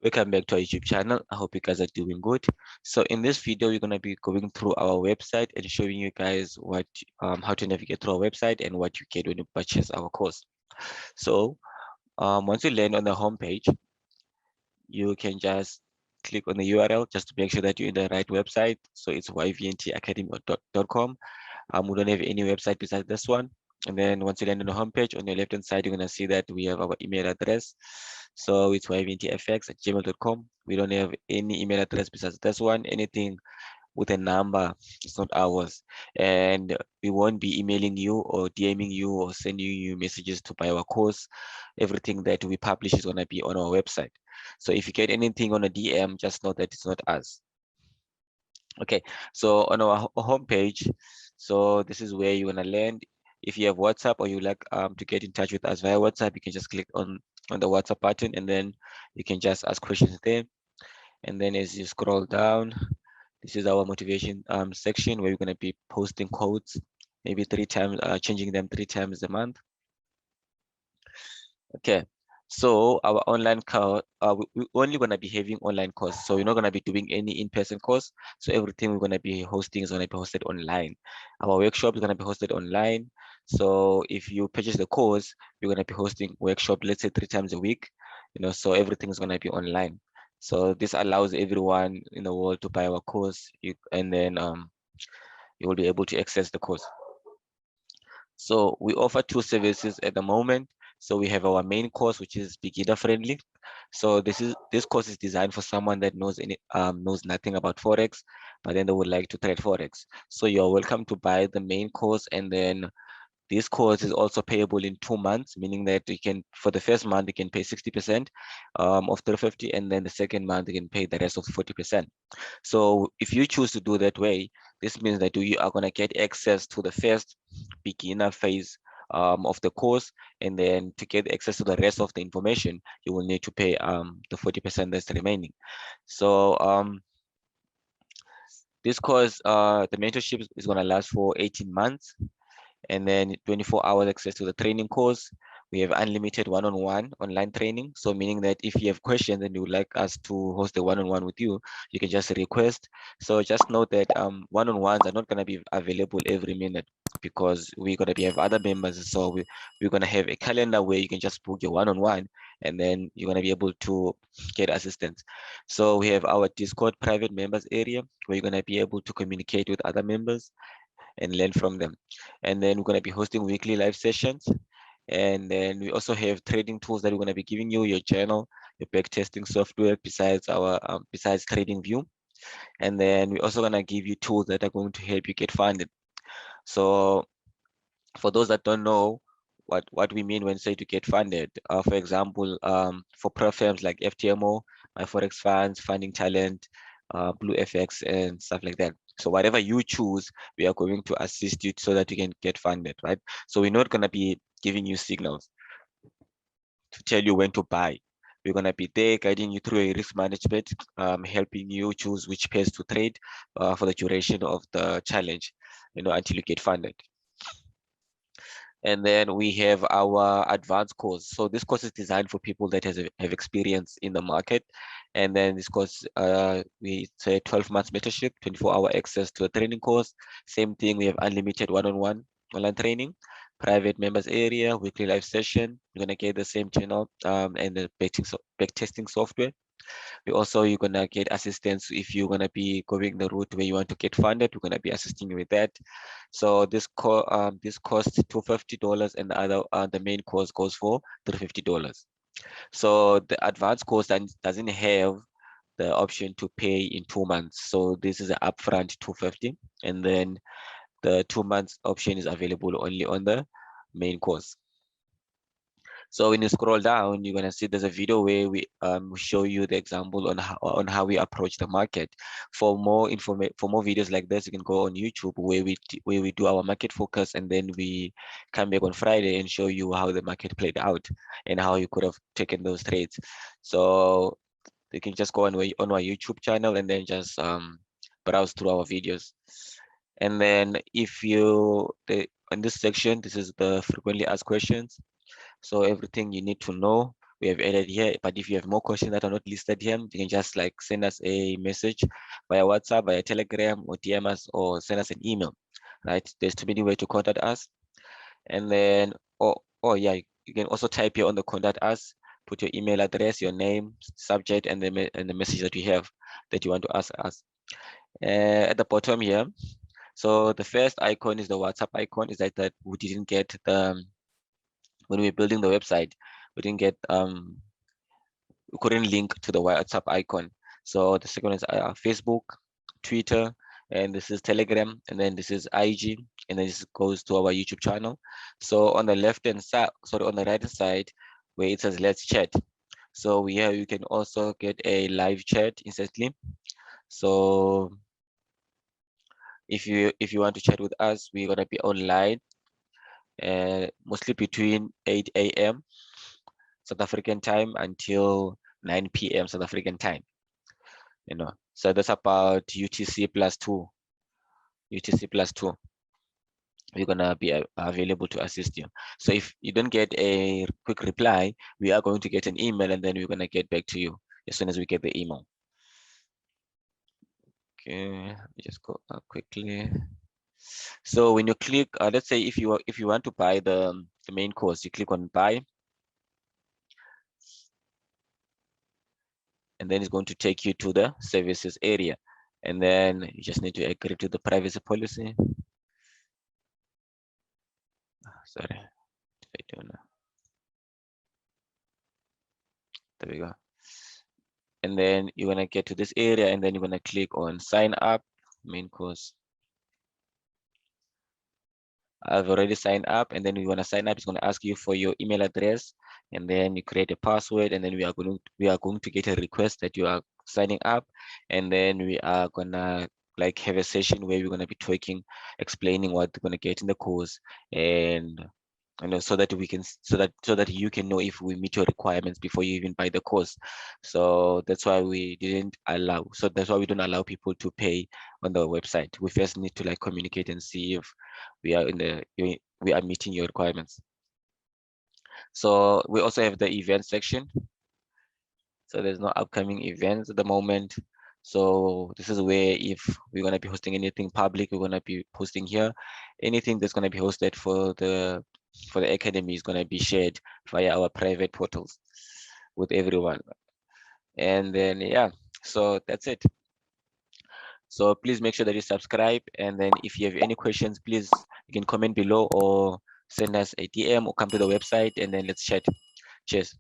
Welcome back to our YouTube channel. I hope you guys are doing good. So in this video, we're going to be going through our website and showing you guys what how to navigate through our website and what you get when you purchase our course. So once you land on the home page, you can just click on the URL just to make sure that you're in the right website. So it's yvntacademy.com. We don't have any website besides this one. And then once you land on the homepage, on your left hand side, you're gonna see that we have our email address. So it's yvntfx@gmail.com. We don't have any email address besides this one. Anything with a number, it's not ours. And we won't be emailing you or DMing you or sending you messages to buy our course. Everything that we publish is gonna be on our website. So if you get anything on a DM, just know that it's not us. Okay, so on our homepage, so this is where you're gonna land. If you have WhatsApp or you like to get in touch with us via WhatsApp, you can just click on the WhatsApp button and then you can just ask questions there. And then as you scroll down, this is our motivation section where we're gonna be posting codes, maybe 3 times, changing them 3 times a month. Okay, so our online course, we're only gonna be having online course, so we're not gonna be doing any in-person course. So everything we're gonna be hosting is gonna be hosted online. Our workshop is gonna be hosted online. So if you purchase the course, we're gonna be hosting workshop, let's say 3 times a week. So everything is gonna be online. So this allows everyone in the world to buy our course, and then you will be able to access the course. So we offer 2 services at the moment. So we have our main course, which is beginner friendly. So this course is designed for someone that knows nothing about forex, but then they would like to trade forex. So you're welcome to buy the main course, and then this course is also payable in 2 months, meaning that you can, for the first month, you can pay 60% of 350, and then the second month you can pay the rest of 40%. So if you choose to do that way, this means that you are going to get access to the first beginner phase of the course, and then to get access to the rest of the information, you will need to pay the 40% that's remaining. So this course, the mentorship is going to last for 18 months, and then 24 hours access to the training course. We have unlimited one-on-one online training. So meaning that if you have questions and you would like us to host a one-on-one with you, you can just request. So just note that one-on-ones are not going to be available every minute, because we're going to have other members. So we're going to have a calendar where you can just book your one-on-one, and then you're going to be able to get assistance. So we have our Discord private members area where you're going to be able to communicate with other members and learn from them. And then we're going to be hosting weekly live sessions. And then we also have trading tools that we're going to be giving you, your journal, your backtesting software, besides our besides trading view. And then we're also going to give you tools that are going to help you get funded. So for those that don't know what we mean when say to get funded, for example, for pro firms like FTMO, my forex funds, funding talent, blue FX, and stuff like that. So whatever you choose, we are going to assist you so that you can get funded, right? So we're not going to be giving you signals to tell you when to buy. We're going to be there guiding you through a risk management, helping you choose which pairs to trade for the duration of the challenge, until you get funded. And then we have our advanced course. So this course is designed for people that have experience in the market. And then this course, we say 12 months mentorship, 24-hour access to a training course. Same thing, we have unlimited one-on-one online training, private members area, weekly live session. You're gonna get the same channel and the backtesting software. You're gonna get assistance if you're gonna be going the route where you want to get funded. We're gonna be assisting you with that. So this costs $250, and the main course goes for $350. So the advanced course doesn't have the option to pay in 2 months. So this is an upfront $250, and then the 2 months option is available only on the main course. So when you scroll down, you're gonna see there's a video where we show you the example on how we approach the market. For more videos like this, you can go on YouTube where we do our market focus, and then we come back on Friday and show you how the market played out and how you could have taken those trades. So you can just go on our YouTube channel and then just browse through our videos. And then in this section, this is the frequently asked questions. So everything you need to know we have added here. But if you have more questions that are not listed here, you can just like send us a message via WhatsApp, via Telegram, or DM us, or send us an email. Right? There's too many ways to contact us. And then, oh yeah, you can also type here on the contact us, put your email address, your name, subject, and the message that you have that you want to ask us. At the bottom here, so the first icon is the WhatsApp icon. Is that we didn't get the when we were building the website, we didn't get we couldn't link to the WhatsApp icon. So the second is Facebook, Twitter, and this is Telegram, and then this is IG, and then this goes to our YouTube channel. So on the left hand side, sorry, on the right hand side, where it says let's chat. So here you can also get a live chat instantly. So if you want to chat with us, we're gonna be online mostly between 8 a.m. South African time until 9 p.m. South African time. So that's about UTC plus 2. UTC plus 2. We're gonna be available to assist you. So if you don't get a quick reply, we are going to get an email, and then we're gonna get back to you as soon as we get the email. Okay, let me just go quickly. So when you click, let's say if you want to buy the main course, you click on buy, and then it's going to take you to the services area, and then you just need to agree to the privacy policy. Sorry, I don't know. There we go. And then you're gonna get to this area, and then you're gonna click on sign up main course. I've already signed up, and then you want to sign up. It's going to ask you for your email address, and then you create a password, and then we are going to get a request that you are signing up, and then we are gonna like have a session where we're going to be talking, explaining what we're going to get in the course, and so that we can so that you can know if we meet your requirements before you even buy the course. So that's why we didn't allow. So that's why we don't allow people to pay on the website. We first need to like communicate and see if we are we are meeting your requirements. So we also have the event section. So there's no upcoming events at the moment. So this is where if we're going to be hosting anything public, we're going to be posting here. Anything that's going to be hosted for the academy is going to be shared via our private portals with everyone. And then yeah, so that's it. So please make sure that you subscribe, and then if you have any questions, please you can comment below or send us a DM or come to the website, and then let's chat. Cheers.